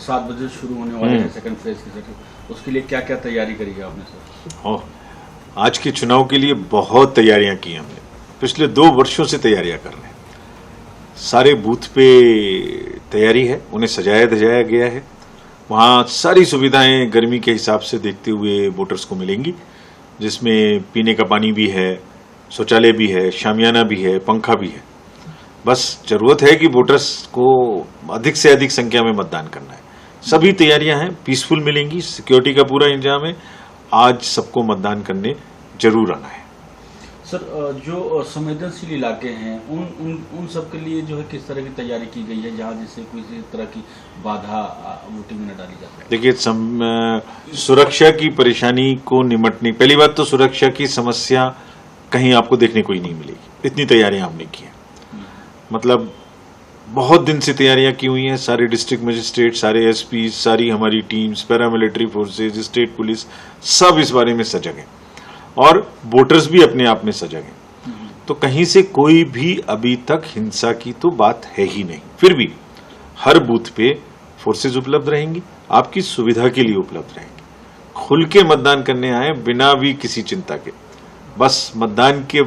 7 बजे शुरू होने वाले हैं सेकंड फेज की सर, उसके लिए क्या क्या तैयारी करी है आपने सर? आज के चुनाव के लिए बहुत तैयारियां की हमने, पिछले 2 वर्षों से तैयारियां कर रहे हैं। सारे बूथ पे तैयारी है, उन्हें सजाया धजाया गया है। वहाँ सारी सुविधाएं गर्मी के हिसाब से देखते हुए वोटर्स को मिलेंगी, जिसमें पीने का पानी भी है, शौचालय भी है, शामियाना भी है, पंखा भी है। बस जरूरत है कि वोटर्स को अधिक से अधिक संख्या में मतदान करना है। सभी तैयारियां हैं, पीसफुल मिलेंगी, सिक्योरिटी का पूरा इंतजाम है। आज सबको मतदान करने जरूर आना है। सर, जो संवेदनशील इलाके हैं उन सब के लिए जो है किस तरह की तैयारी की गई है, जहां जिससे किसी तरह की बाधा वोटिंग में न डाली जा सके? देखिए, सुरक्षा की परेशानी को निमटने, पहली बात तो सुरक्षा की समस्या कहीं आपको देखने को ही नहीं मिलेगी। इतनी तैयारियां हमने की हैं, मतलब बहुत दिन से तैयारियां की हुई हैं। सारे डिस्ट्रिक्ट मजिस्ट्रेट, सारे एसपी, सारी हमारी teams, paramilitary forces, state police, सब इस बारे में सजग हैं और वोटर्स भी अपने आप में सजग हैं। तो कहीं से कोई भी अभी तक हिंसा की तो बात है ही नहीं। फिर भी हर बूथ पे फोर्सेज उपलब्ध रहेंगी, आपकी सुविधा के लिए उपलब्ध रहेंगी। खुल के मतदान करने आए बिना भी किसी चिंता के, बस मतदान के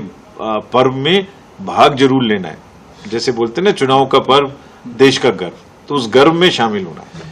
पर्व में भाग जरूर लेना है। जैसे बोलते हैं ना, चुनाव का पर्व देश का गर्व, तो उस गर्व में शामिल होना है।